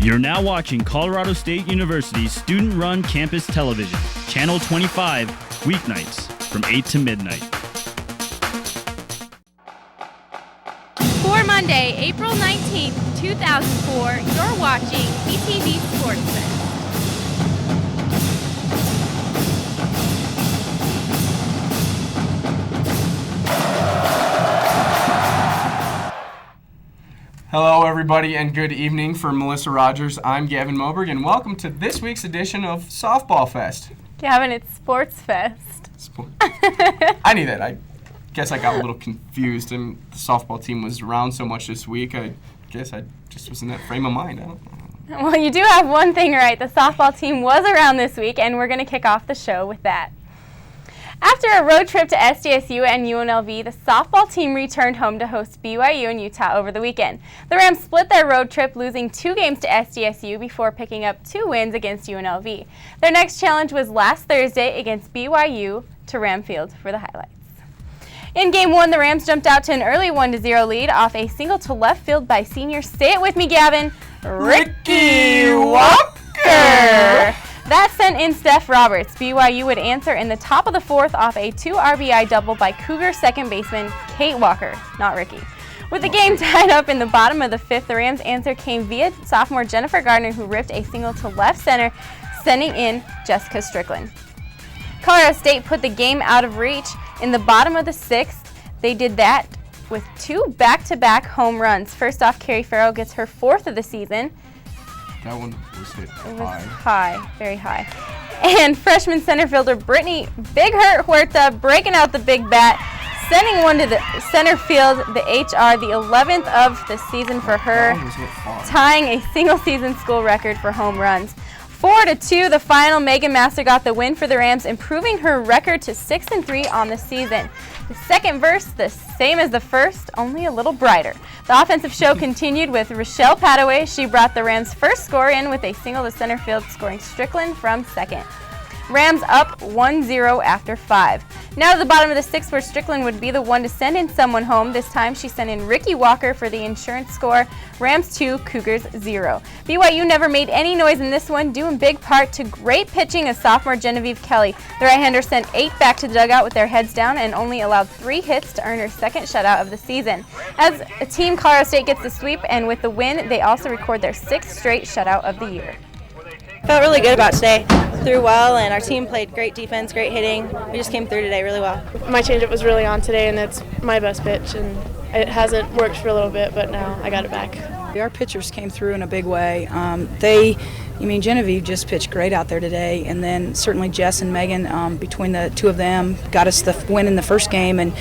You're now watching Colorado State University's student-run campus television, Channel 25, weeknights from 8 to midnight. For Monday, April 19th, 2004, you're watching CTV Sportsfest. Hello, everybody, and good evening. For Melissa Rogers, I'm Gavin Moberg, and welcome to this week's edition of Softball Fest. Gavin, it's Sports Fest. I knew that. I guess I got a little confused, and the softball team was around so much this week. I guess I just was in that frame of mind. I don't know. Well, you do have one thing right. The softball team was around this week, and we're going to kick off the show with that. After a road trip to SDSU and UNLV, the softball team returned home to host BYU and Utah over the weekend. The Rams split their road trip, losing 2 games to SDSU before picking up 2 wins against UNLV. Their next challenge was last Thursday against BYU to Ram Field for the highlights. In Game 1, the Rams jumped out to an early 1-0 lead off a single to left field by senior, say it with me, Gavin, Ricky Walker. That sent in Steph Roberts. BYU would answer in the top of the 4th off a 2 RBI double by Cougar second baseman Kate Walker, not Ricky. With the game tied up in the bottom of the 5th, the Rams' answer came via sophomore Jennifer Gardner, who ripped a single to left center, sending in Jessica Strickland. Colorado State put the game out of reach in the bottom of the 6th. They did that with 2 back-to-back home runs. First off, Carrie Farrell gets her 4th of the season. That one was hit high. It was high, very high. And freshman center fielder Brittany Big Hurt Huerta breaking out the big bat, sending one to the center field, the HR, the 11th of the season for her, tying a single-season school record for home runs. 4-2, the final. Megan Master got the win for the Rams, improving her record to 6-3 on the season. The second verse, the same as the first, only a little brighter. The offensive show continued with Rochelle Padaway. She brought the Rams' first score in with a single to center field, scoring Strickland from second. Rams up 1-0 after 5. Now to the bottom of the 6th, where Strickland would be the one to send in someone home. This time she sent in Ricky Walker for the insurance score. Rams 2, Cougars 0. BYU never made any noise in this one, due in big part to great pitching of sophomore Genevie Kelly. The right-hander sent 8 back to the dugout with their heads down and only allowed 3 hits to earn her second shutout of the season. As a team, Colorado State gets the sweep, and with the win, they also record their 6th straight shutout of the year. Felt really good about today. Threw well, and our team played great defense, great hitting. We just came through today really well. My changeup was really on today, and it's my best pitch, and it hasn't worked for a little bit, but now I got it back. Our pitchers came through in a big way. Genevie just pitched great out there today, and then certainly Jess and Megan, between the two of them, got us the win in the first game. And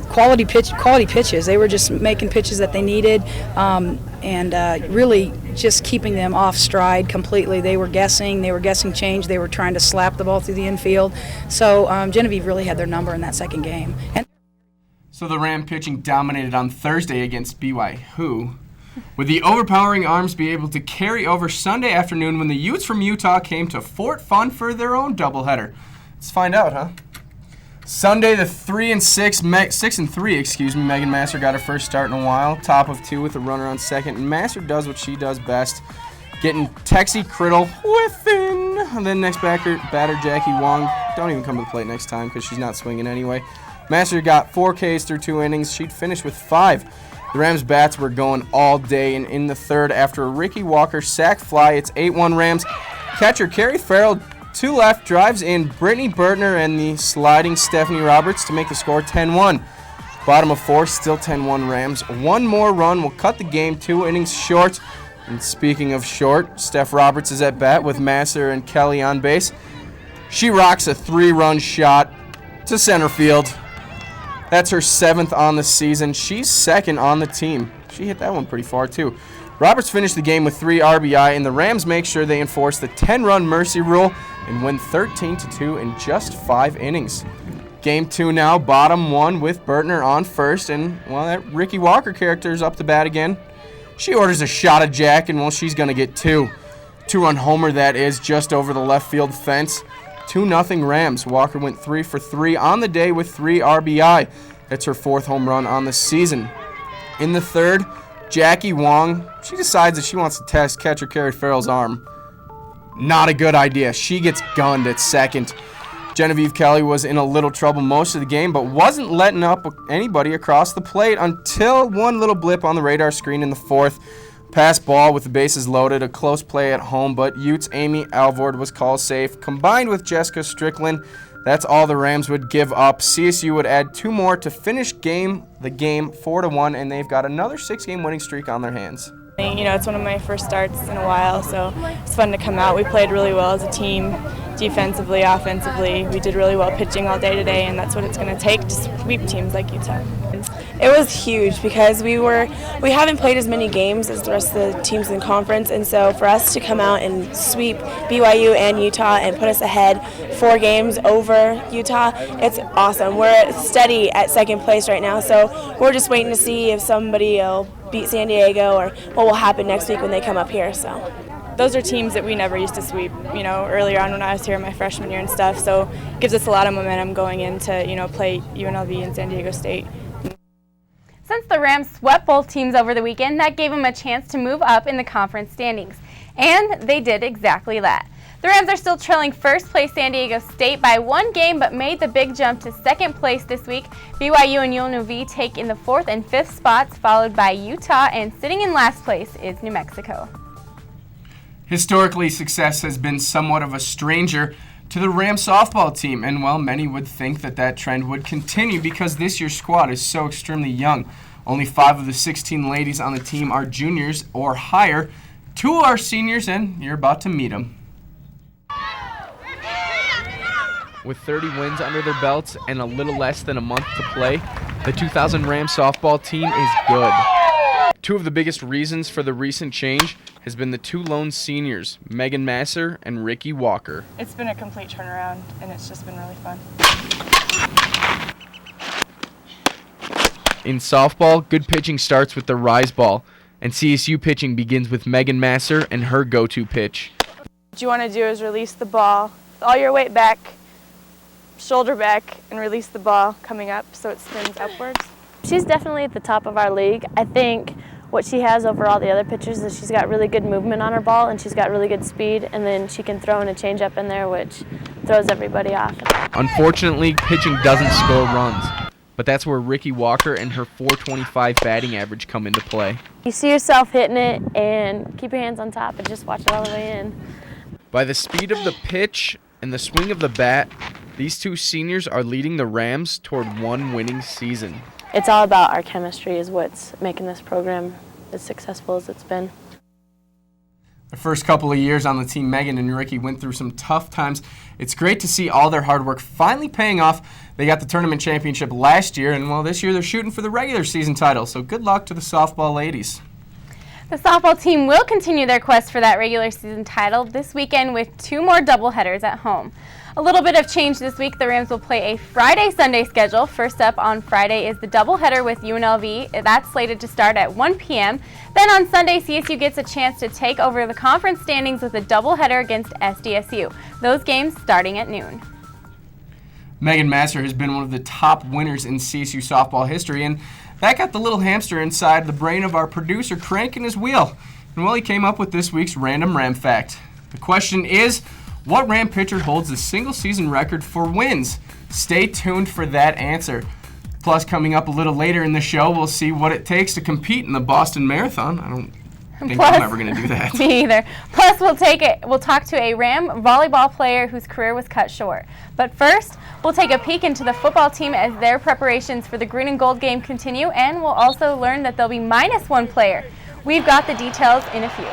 quality pitches. They were just making pitches that they needed, and really just keeping them off stride completely. They were guessing change. They were trying to slap the ball through the infield. So Genevieve really had their number in that second game. So the Ram pitching dominated on Thursday against BYU. Would the overpowering arms be able to carry over Sunday afternoon when the Utes from Utah came to Fort Fun for their own doubleheader? Let's find out, huh? Sunday, the 6-3, Megan Master got her first start in a while. Top of 2 with a runner on second, and Master does what she does best, getting Texie Criddle within. And then next batter Jackie Wong. Don't even come to the plate next time because she's not swinging anyway. Master got 4 Ks through 2 innings. She'd finished with 5. The Rams' bats were going all day, and in the 3rd, after a Ricky Walker sac fly, it's 8-1 Rams. Catcher Carrie Farrell to left drives in Brittany Bertner and the sliding Stephanie Roberts to make the score 10-1. Bottom of 4, still 10-1 Rams. One more run will cut the game 2 innings short. And speaking of short, Steph Roberts is at bat with Master and Kelly on base. She rocks a 3-run shot to center field. That's her 7th on the season. She's 2nd on the team. She hit that one pretty far, too. Roberts finished the game with 3 RBI, and the Rams make sure they enforce the 10-run mercy rule and win 13-2 in just 5 innings. Game 2 now, bottom 1 with Bertner on first, and, well, that Ricky Walker character is up to bat again. She orders a shot at Jack, and, well, she's going to get 2. 2-run homer, that is, just over the left field fence. 2-0 Rams. Walker went 3 for 3 on the day with 3 RBI. That's her 4th home run on the season. In the 3rd, Jackie Wong, she decides that she wants to test catcher Carrie Farrell's arm. Not a good idea. She gets gunned at second. Genevie Kelly was in a little trouble most of the game, but wasn't letting up anybody across the plate until one little blip on the radar screen in the fourth. Pass ball with the bases loaded, a close play at home, but Utes' Amy Alvord was called safe. Combined with Jessica Strickland, that's all the Rams would give up. CSU would add 2 more to finish the game 4-1, and they've got another 6-game winning streak on their hands. You know, it's one of my first starts in a while, so it's fun to come out. We played really well as a team, defensively, offensively. We did really well pitching all day today, and that's what it's going to take to sweep teams like Utah. It was huge because we haven't played as many games as the rest of the teams in the conference, and so for us to come out and sweep BYU and Utah and put us ahead 4 games over Utah, it's awesome. We're steady at second place right now, so we're just waiting to see if somebody will beat San Diego or what will happen next week when they come up here. So those are teams that we never used to sweep, you know, earlier on when I was here my freshman year and stuff, so it gives us a lot of momentum going into, you know, play UNLV and San Diego State. Since the Rams swept both teams over the weekend, that gave them a chance to move up in the conference standings. And they did exactly that. The Rams are still trailing first place San Diego State by 1 game, but made the big jump to second place this week. BYU and UNLV take in the 4th and 5th spots, followed by Utah, and sitting in last place is New Mexico. Historically, success has been somewhat of a stranger to the Rams softball team, and while many would think that trend would continue because this year's squad is so extremely young. Only 5 of the 16 ladies on the team are juniors or higher. 2 are seniors, and you're about to meet them. With 30 wins under their belts and a little less than a month to play, the 2000 Rams softball team is good. 2 of the biggest reasons for the recent change has been the 2 lone seniors, Megan Masser and Ricky Walker. It's been a complete turnaround, and it's just been really fun. In softball, good pitching starts with the rise ball, and CSU pitching begins with Megan Masser and her go-to pitch. What you want to do is release the ball, with all your weight back, shoulder back, and release the ball coming up so it spins upwards. She's definitely at the top of our league. I think what she has over all the other pitchers is she's got really good movement on her ball, and she's got really good speed, and then she can throw in a changeup in there, which throws everybody off. Unfortunately, pitching doesn't score runs, but that's where Ricky Walker and her .425 batting average come into play. You see yourself hitting it, and keep your hands on top and just watch it all the way in. By the speed of the pitch and the swing of the bat, these 2 seniors are leading the Rams toward 1 winning season. It's all about our chemistry is what's making this program as successful as it's been. The first couple of years on the team, Megan and Ricky went through some tough times. It's great to see all their hard work finally paying off. They got the tournament championship last year, and well, this year they're shooting for the regular season title, so good luck to the softball ladies. The softball team will continue their quest for that regular season title this weekend with 2 more doubleheaders at home. A little bit of change this week. The Rams will play a Friday-Sunday schedule. First up on Friday is the doubleheader with UNLV. That's slated to start at 1 p.m. Then on Sunday, CSU gets a chance to take over the conference standings with a doubleheader against SDSU. Those games starting at noon. Megan Masser has been one of the top winners in CSU softball history, and that got the little hamster inside the brain of our producer cranking his wheel. And well, he came up with this week's random Ram fact. The question is, what Ram pitcher holds the single-season record for wins? Stay tuned for that answer. Plus, coming up a little later in the show, we'll see what it takes to compete in the Boston Marathon. I don't think I'm ever going to do that. Me either. Plus, we'll talk to a Ram volleyball player whose career was cut short. But first, we'll take a peek into the football team as their preparations for the green and gold game continue, and we'll also learn that they'll be minus 1 player. We've got the details in a few.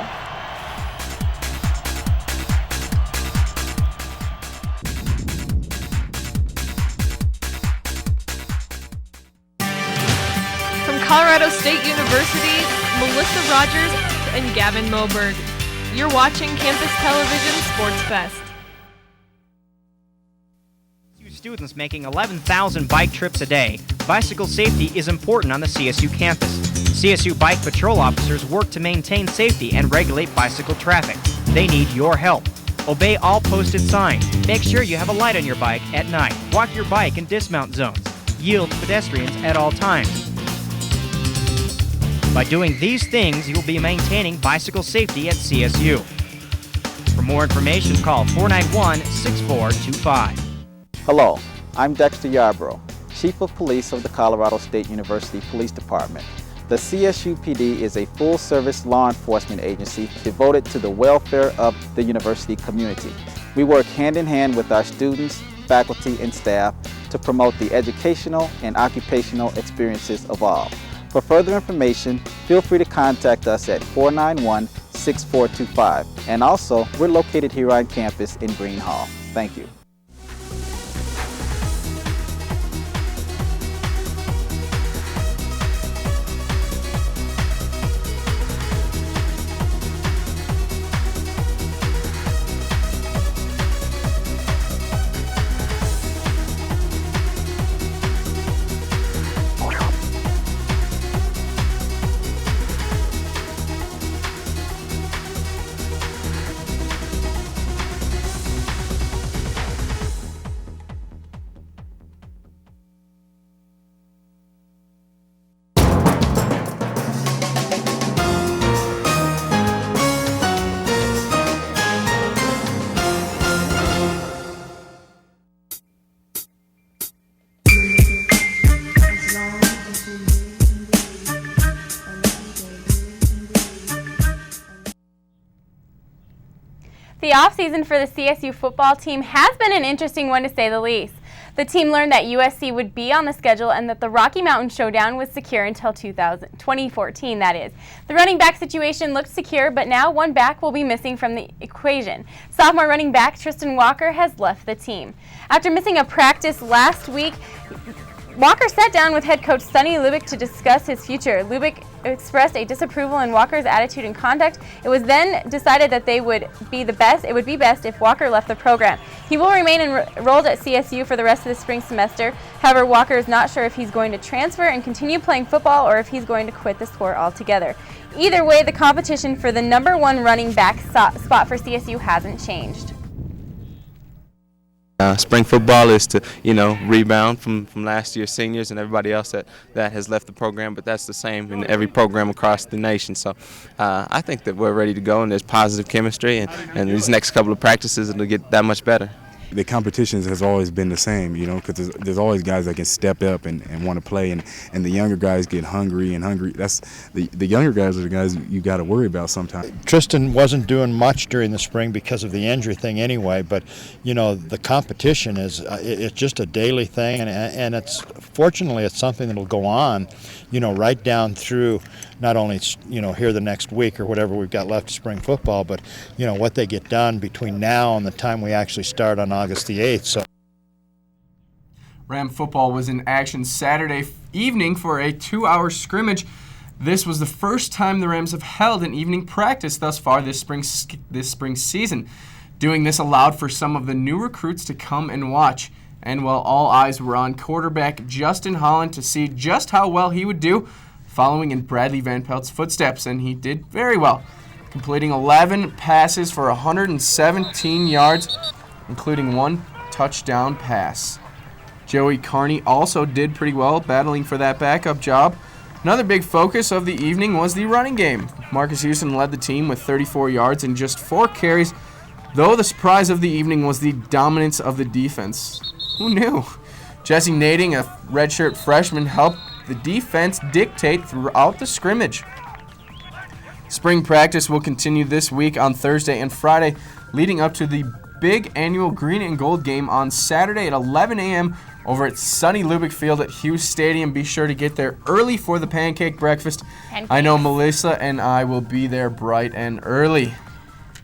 Colorado State University, Melissa Rogers and Gavin Moberg. You're watching Campus Television Sportsfest. Students making 11,000 bike trips a day. Bicycle safety is important on the CSU campus. CSU bike patrol officers work to maintain safety and regulate bicycle traffic. They need your help. Obey all posted signs. Make sure you have a light on your bike at night. Walk your bike in dismount zones. Yield to pedestrians at all times. By doing these things, you'll be maintaining bicycle safety at CSU. For more information, call 491-6425. Hello, I'm Dexter Yarbrough, Chief of Police of the Colorado State University Police Department. The CSU PD is a full-service law enforcement agency devoted to the welfare of the university community. We work hand-in-hand with our students, faculty, and staff to promote the educational and occupational experiences of all. For further information, feel free to contact us at 491-6425. And also, we're located here on campus in Green Hall. Thank you. The offseason for the CSU football team has been an interesting one to say the least. The team learned that USC would be on the schedule and that the Rocky Mountain Showdown was secure until 2014, that is. The running back situation looked secure, but now one back will be missing from the equation. Sophomore running back Tristan Walker has left the team. After missing a practice last week, Walker sat down with head coach Sonny Lubick to discuss his future. Lubick expressed a disapproval in Walker's attitude and conduct. It was then decided that it would be best if Walker left the program. He will remain enrolled at CSU for the rest of the spring semester. However, Walker is not sure if he's going to transfer and continue playing football or if he's going to quit the sport altogether. Either way, the competition for the #1 running back spot for CSU hasn't changed. Spring football is to, rebound from last year's seniors and everybody else that has left the program, but that's the same in every program across the nation. So I think that we're ready to go, and there's positive chemistry, and these next couple of practices it'll get that much better. The competition has always been the same, because there's always guys that can step up and want to play, and the younger guys get hungry. That's the younger guys are the guys you got to worry about sometimes. Tristan wasn't doing much during the spring because of the injury thing anyway, but the competition it's just a daily thing, and it's fortunately it's something that'll go on, right down through not only here the next week or whatever we've got left of spring football, but what they get done between now and the time we actually start on August the 8th. So Ram football was in action Saturday evening for a 2-hour scrimmage. This was the first time the Rams have held an evening practice thus far this spring season. Doing this allowed for some of the new recruits to come and watch. And while all eyes were on quarterback Justin Holland to see just how well he would do, following in Bradley Van Pelt's footsteps, and he did very well, completing 11 passes for 117 yards, including 1 touchdown pass. Joey Carney also did pretty well, battling for that backup job. Another big focus of the evening was the running game. Marcus Houston led the team with 34 yards and just 4 carries, though the surprise of the evening was the dominance of the defense. Who knew? Jesse Nading, a redshirt freshman, helped the defense dictate throughout the scrimmage. Spring practice will continue this week on Thursday and Friday, leading up to the big annual green and gold game on Saturday at 11 a.m. over at Sonny Lubick Field at Hughes Stadium. Be sure to get there early for the pancake breakfast. I know Melissa and I will be there bright and early.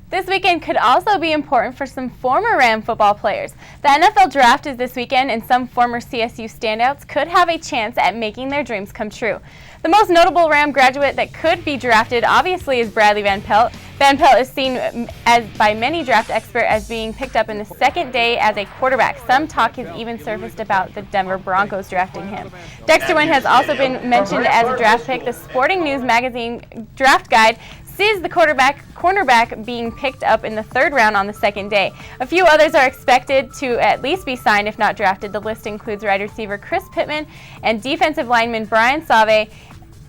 This weekend could also be important for some former Ram football players. The NFL draft is this weekend, and some former CSU standouts could have a chance at making their dreams come true. The most notable Ram graduate that could be drafted, obviously, is Bradley Van Pelt. Van Pelt is seen by many draft experts as being picked up in the second day as a quarterback. Some talk has even surfaced about the Denver Broncos drafting him. Dexter Wynn has also been mentioned as a draft pick. The Sporting News magazine draft guide sees the cornerback being picked up in the 3rd round on the second day. A few others are expected to at least be signed, if not drafted. The list includes wide receiver Chris Pittman and defensive lineman Brian Save,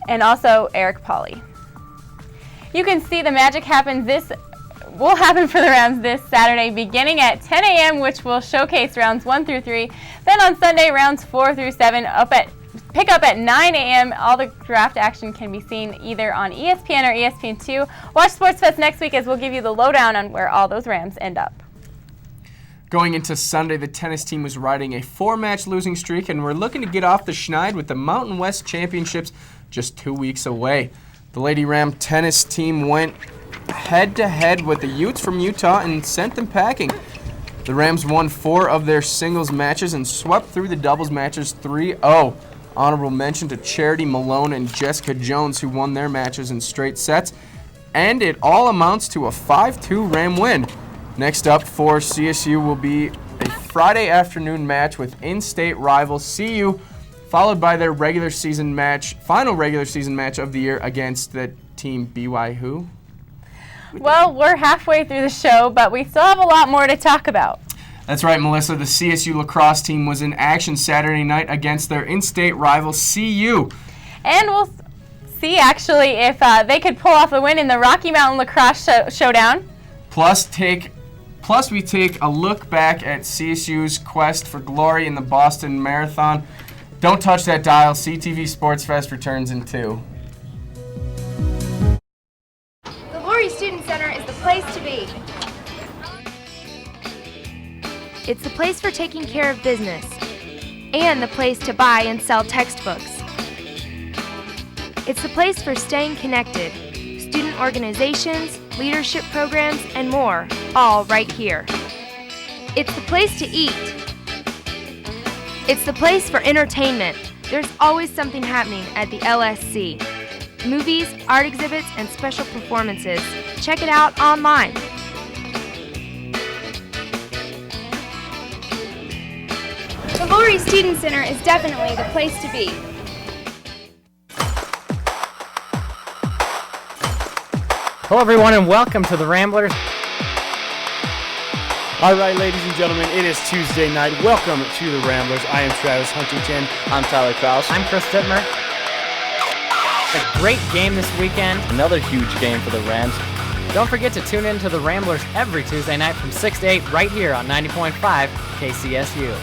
and also Eric Pauly. You can see the magic will happen for the Rams this Saturday beginning at 10 a.m., which will showcase rounds 1 through 3. Then on Sunday, rounds 4 through 7 pick up at 9 a.m. All the draft action can be seen either on ESPN or ESPN2. Watch Sportsfest next week as we'll give you the lowdown on where all those Rams end up. Going into Sunday, the tennis team was riding a 4-match losing streak, and we're looking to get off the schneid with the Mountain West Championships just 2 weeks away. The Lady Ram tennis team went head-to-head with the Utes from Utah and sent them packing. The Rams won 4 of their singles matches and swept through the doubles matches 3-0. Honorable mention to Charity Malone and Jessica Jones, who won their matches in straight sets. And it all amounts to a 5-2 Ram win. Next up for CSU will be a Friday afternoon match with in-state rival CU, followed by their final regular season match of the year against the team BYU. Well, we're halfway through the show, but we still have a lot more to talk about. That's right, Melissa. The CSU lacrosse team was in action Saturday night against their in-state rival CU. And we'll see, actually, if they could pull off the win in the Rocky Mountain Lacrosse Showdown. Plus, we take a look back at CSU's quest for glory in the Boston Marathon. Don't touch that dial. CTV Sportsfest returns in 2. The Laurie Student Center is the place to be. It's the place for taking care of business and the place to buy and sell textbooks. It's the place for staying connected, student organizations, leadership programs, and more, all right here. It's the place to eat. It's the place for entertainment. There's always something happening at the LSC. Movies, art exhibits, and special performances. Check it out online. The Laurie Student Center is definitely the place to be. Hello everyone and welcome to the Ramblers. All right, ladies and gentlemen, it is Tuesday night. Welcome to the Ramblers. I am Travis Huntington. I'm Tyler Kraus. I'm Chris Dittmer. A great game this weekend. Another huge game for the Rams. Don't forget to tune in to the Ramblers every Tuesday night from 6 to 8 right here on 90.5 KCSU.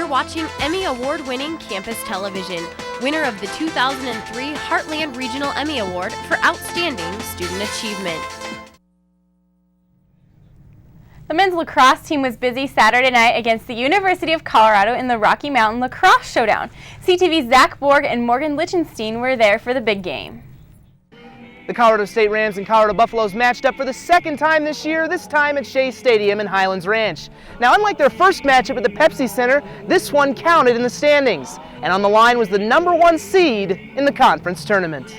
Watching Emmy Award-winning campus television, winner of the 2003 Heartland Regional Emmy Award for Outstanding Student Achievement. The men's lacrosse team was busy Saturday night against the University of Colorado in the Rocky Mountain Lacrosse Showdown. CTV's Zach Borg and Morgan Lichtenstein were there for the big game. The Colorado State Rams and Colorado Buffaloes matched up for the second time this year, this time at Shea Stadium in Highlands Ranch. Now, unlike their first matchup at the Pepsi Center, this one counted in the standings, and on the line was the #1 seed in the conference tournament.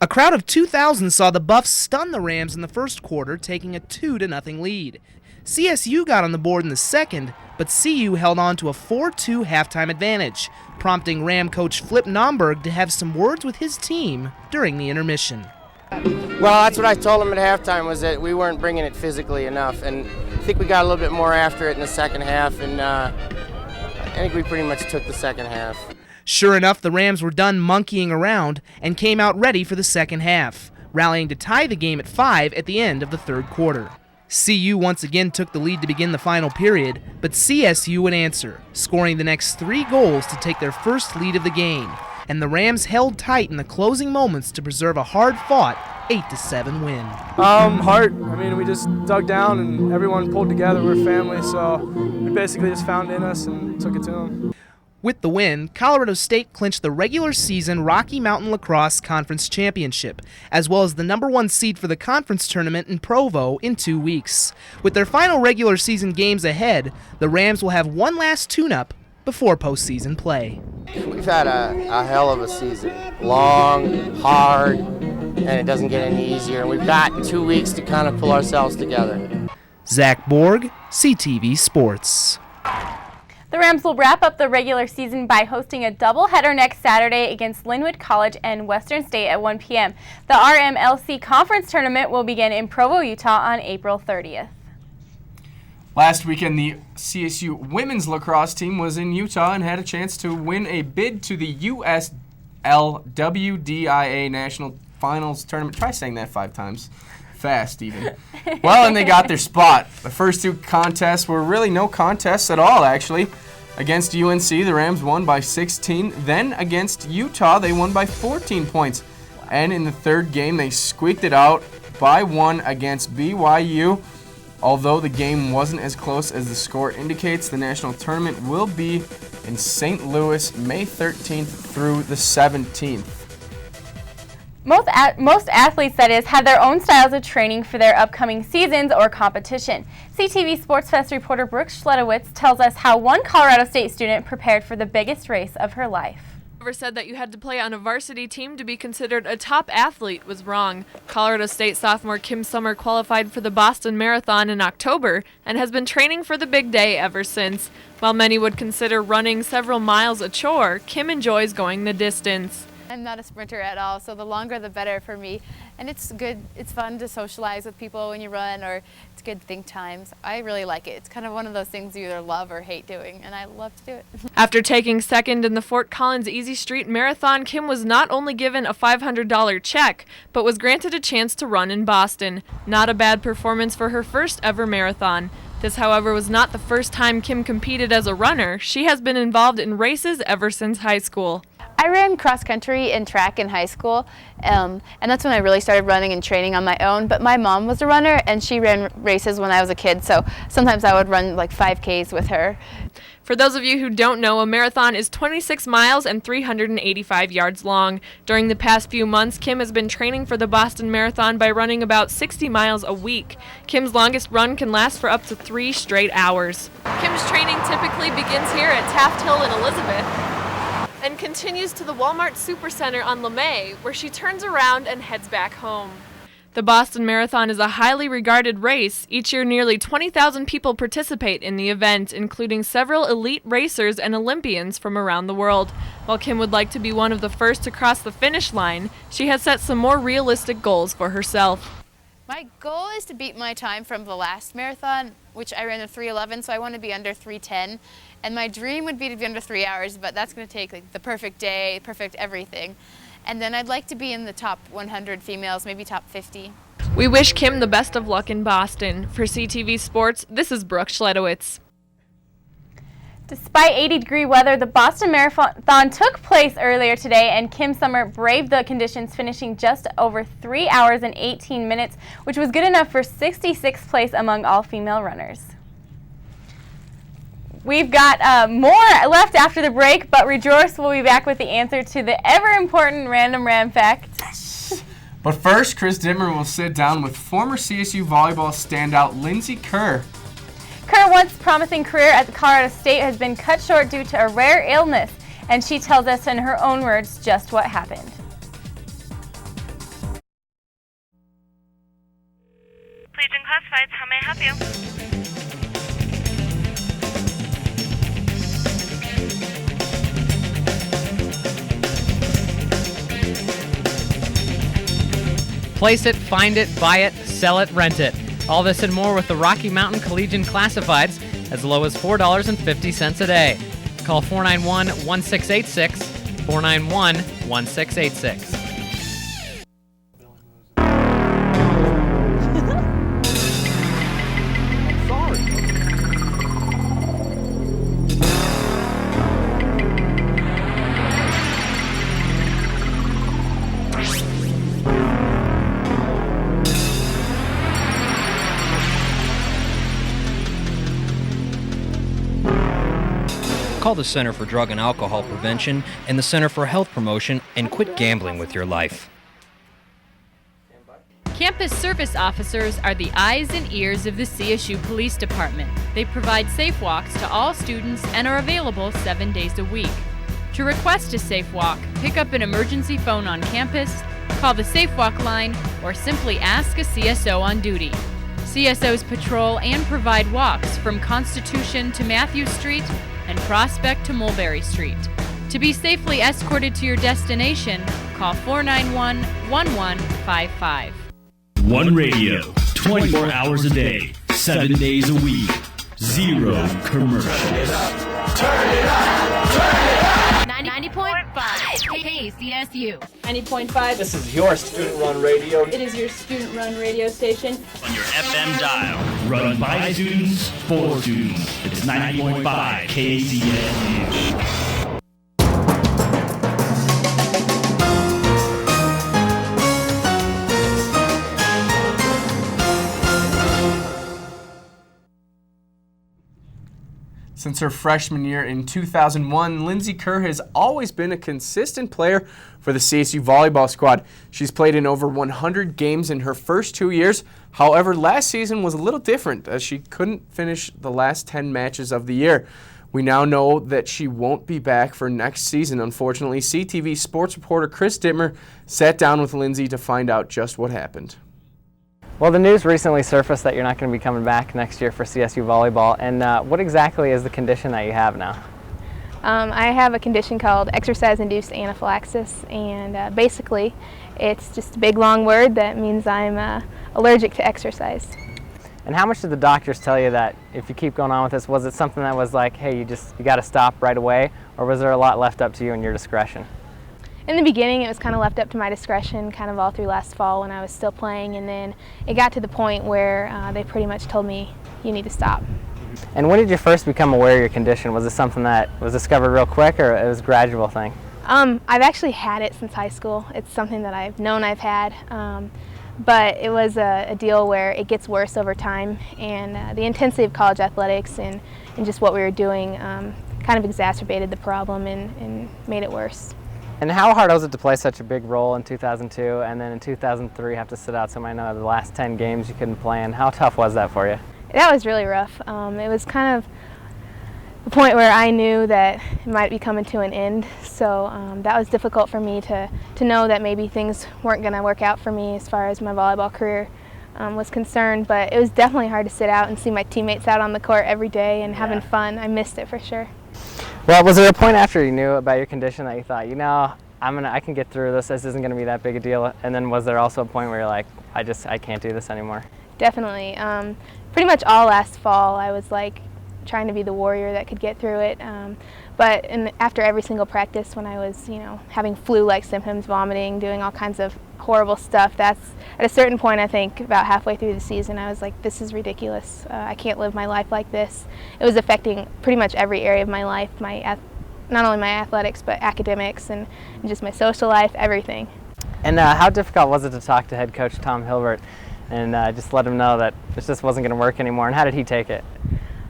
A crowd of 2,000 saw the Buffs stun the Rams in the first quarter, taking a 2-0 lead. CSU got on the board in the second, but CU held on to a 4-2 halftime advantage, prompting Ram coach Flip Nomberg to have some words with his team during the intermission. Well, that's what I told him at halftime, was that we weren't bringing it physically enough, and I think we got a little bit more after it in the second half, and I think we pretty much took the second half. Sure enough, the Rams were done monkeying around and came out ready for the second half, rallying to tie the game at 5 at the end of the third quarter. CU once again took the lead to begin the final period, but CSU would answer, scoring the next 3 goals to take their first lead of the game, and the Rams held tight in the closing moments to preserve a hard-fought 8-7 win. Hard. I mean, we just dug down and everyone pulled together. We're a family, so we basically just found in us and took it to them. With the win, Colorado State clinched the regular season Rocky Mountain Lacrosse Conference Championship, as well as the #1 seed for the conference tournament in Provo in 2 weeks. With their final regular season games ahead, the Rams will have one last tune-up before postseason play. We've had a hell of a season. Long, hard, and it doesn't get any easier. And we've got 2 weeks to kind of pull ourselves together. Zach Borg, CTV Sports. The Rams will wrap up the regular season by hosting a doubleheader next Saturday against Linwood College and Western State at 1 p.m. The RMLC Conference Tournament will begin in Provo, Utah on April 30th. Last weekend, the CSU women's lacrosse team was in Utah and had a chance to win a bid to the USLWDIA National Finals Tournament. Try saying that 5 times. Fast, even. Well, and they got their spot. The first 2 contests were really no contests at all, actually. Against UNC, the Rams won by 16. Then against Utah, they won by 14 points. And in the third game, they squeaked it out by 1 against BYU. Although the game wasn't as close as the score indicates, the national tournament will be in St. Louis May 13th through the 17th. Most athletes, that is, have their own styles of training for their upcoming seasons or competition. CTV Sportsfest reporter Brooke Schledowitz tells us how one Colorado State student prepared for the biggest race of her life. Whoever said that you had to play on a varsity team to be considered a top athlete was wrong. Colorado State sophomore Kim Summer qualified for the Boston Marathon in October and has been training for the big day ever since. While many would consider running several miles a chore, Kim enjoys going the distance. I'm not a sprinter at all, so the longer the better for me. And it's good, it's fun to socialize with people when you run, or it's good think times. I really like it. It's kind of one of those things you either love or hate doing, and I love to do it. After taking second in the Fort Collins Easy Street Marathon, Kim was not only given a $500 check, but was granted a chance to run in Boston. Not a bad performance for her first ever marathon. This, however, was not the first time Kim competed as a runner. She has been involved in races ever since high school. I ran cross country and track in high school, and that's when I really started running and training on my own. But my mom was a runner, and she ran races when I was a kid, so sometimes I would run like 5Ks with her. For those of you who don't know, a marathon is 26 miles and 385 yards long. During the past few months, Kim has been training for the Boston Marathon by running about 60 miles a week. Kim's longest run can last for up to 3 straight hours. Kim's training typically begins here at Taft Hill in Elizabeth and continues to the Walmart Supercenter on LeMay, where she turns around and heads back home. The Boston Marathon is a highly regarded race. Each year, nearly 20,000 people participate in the event, including several elite racers and Olympians from around the world. While Kim would like to be one of the first to cross the finish line, she has set some more realistic goals for herself. My goal is to beat my time from the last marathon, which I ran a 3:11, so I want to be under 3:10. And my dream would be to be under 3 hours, but that's going to take like the perfect day, perfect everything. And then I'd like to be in the top 100 females, maybe top 50. We wish Kim the best of luck in Boston. For CTV Sports, this is Brooke Schledowitz. Despite 80-degree weather, the Boston Marathon took place earlier today, and Kim Summer braved the conditions, finishing just over 3 hours and 18 minutes, which was good enough for 66th place among all female runners. We've got more left after the break, but Rejoice will be back with the answer to the ever-important Random Ram Fact. But first, Chris Dimmer will sit down with former CSU volleyball standout Lindsay Kerr. Kerr, once promising career at Colorado State, has been cut short due to a rare illness, and she tells us in her own words just what happened. Legion Classifieds, how may I help you? Place it, find it, buy it, sell it, rent it. All this and more with the Rocky Mountain Collegian Classifieds, as low as $4.50 a day. Call 491-1686, 491-1686. Call the Center for Drug and Alcohol Prevention and the Center for Health Promotion and quit gambling with your life. Campus service officers are the eyes and ears of the CSU Police Department. They provide safe walks to all students and are available 7 days a week. To request a safe walk, pick up an emergency phone on campus, call the Safe Walk line, or simply ask a CSO on duty. CSOs patrol and provide walks from Constitution to Matthews Street and Prospect to Mulberry Street. To be safely escorted to your destination, call 491-1155. One radio, 24 hours a day, 7 days a week. Zero commercials. Turn it up, turn it up, turn it up. 90.5 KCSU. 90.5. This is your student-run radio. It is your student-run radio station. On your FM dial. Run by students, for students. It's 90.5 KCSU. Since her freshman year in 2001, Lindsay Kerr has always been a consistent player for the CSU volleyball squad. She's played in over 100 games in her first 2 years. However, last season was a little different as she couldn't finish the last 10 matches of the year. We now know that she won't be back for next season, unfortunately. CTV sports reporter Chris Dittmer sat down with Lindsay to find out just what happened. Well, the news recently surfaced that you're not going to be coming back next year for CSU volleyball. And what exactly is the condition that you have now? I have a condition called exercise-induced anaphylaxis, and basically it's just a big long word that means I'm allergic to exercise. And how much did the doctors tell you that if you keep going on with this, was it something that was like, hey, you got to stop right away, or was there a lot left up to you and your discretion? In the beginning, it was kind of left up to my discretion, kind of all through last fall when I was still playing, and then it got to the point where they pretty much told me, you need to stop. And when did you first become aware of your condition? Was it something that was discovered real quick, or it was a gradual thing? I've actually had it since high school. It's something that I've known I've had, but it was a deal where it gets worse over time, and the intensity of college athletics and just what we were doing kind of exacerbated the problem and made it worse. And how hard was it to play such a big role in 2002, and then in 2003 have to sit out some, I know, the last 10 games you couldn't play in? How tough was that for you? That was really rough. It was kind of the point where I knew that it might be coming to an end, so that was difficult for me to know that maybe things weren't going to work out for me as far as my volleyball career was concerned, but it was definitely hard to sit out and see my teammates out on the court every day and having fun. I missed it for sure. Well, was there a point after you knew about your condition that you thought, you know, I can get through this, this isn't going to be that big a deal, and then was there also a point where you're like, I can't do this anymore? Definitely. Pretty much all last fall I was like trying to be the warrior that could get through it, but after every single practice when I was, having flu-like symptoms, vomiting, doing all kinds of horrible stuff, that's at a certain point, I think about halfway through the season, I was like, this is ridiculous. I can't live my life like this. It was affecting pretty much every area of my life, not only my athletics, but academics and just my social life, everything. And how difficult was it to talk to head coach Tom Hilbert and just let him know that this just wasn't going to work anymore, and how did he take it?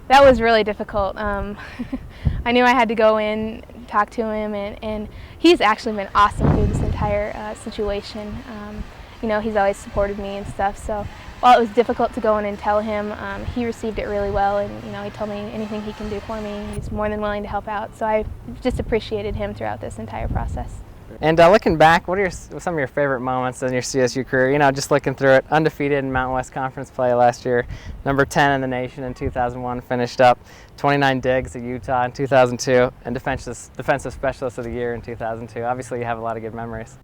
That was really difficult. I knew I had to go in, talk to him, and he's actually been awesome through this entire situation. He's always supported me and stuff, so while it was difficult to go in and tell him, he received it really well, and he told me anything he can do for me, he's more than willing to help out, so I just appreciated him throughout this entire process. And looking back, what are some of your favorite moments in your CSU career? Just looking through it, undefeated in Mountain West Conference play last year, number 10 in the nation in 2001, finished up 29 digs at Utah in 2002, and defensive specialist of the year in 2002. Obviously, you have a lot of good memories.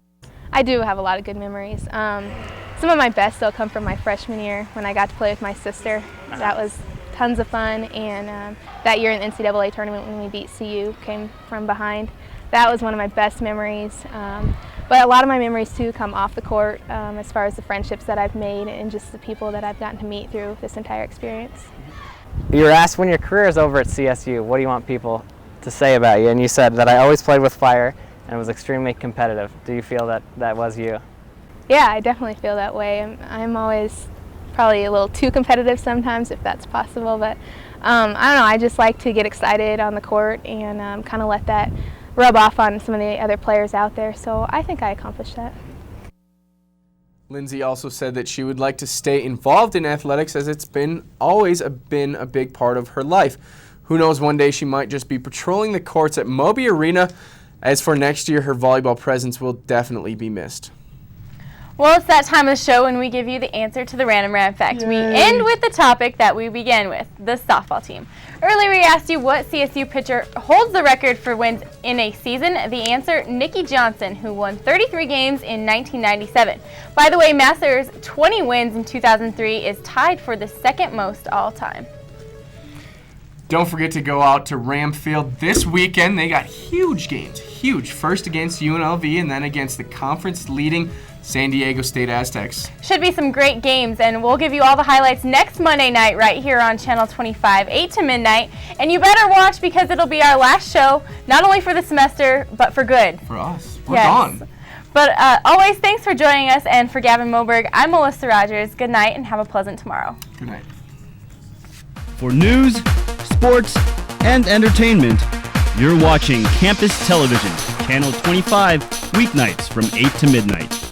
I do have a lot of good memories. Some of my best though come from my freshman year when I got to play with my sister. That was tons of fun, and that year in the NCAA tournament when we beat CU, came from behind. That was one of my best memories. But a lot of my memories too come off the court as far as the friendships that I've made and just the people that I've gotten to meet through this entire experience. You were asked, when your career is over at CSU, what do you want people to say about you? And you said that I always played with fire and was extremely competitive. Do you feel that that was you? Yeah, I definitely feel that way. I'm always probably a little too competitive sometimes, if that's possible, but I don't know, I just like to get excited on the court and kind of let that rub off on some of the other players out there, so I think I accomplished that. Lindsay also said that she would like to stay involved in athletics as it's always been a big part of her life. Who knows, one day she might just be patrolling the courts at Moby Arena. As for next year, her volleyball presence will definitely be missed. Well, it's that time of the show when we give you the answer to the Random Ram Fact. We end with the topic that we began with, the softball team. Earlier we asked you what CSU pitcher holds the record for wins in a season. The answer, Nikki Johnson, who won 33 games in 1997. By the way, Massey's 20 wins in 2003 is tied for the second most all time. Don't forget to go out to Ram Field this weekend. They got huge games. Huge. First against UNLV and then against the conference-leading San Diego State Aztecs. Should be some great games, and we'll give you all the highlights next Monday night right here on Channel 25, 8 to midnight. And you better watch because it'll be our last show, not only for the semester, but for good. For us. We're gone. But always, thanks for joining us. And for Gavin Moberg, I'm Melissa Rogers. Good night and have a pleasant tomorrow. Good night. For news, sports, and entertainment, you're watching Campus Television, Channel 25, weeknights from 8 to midnight.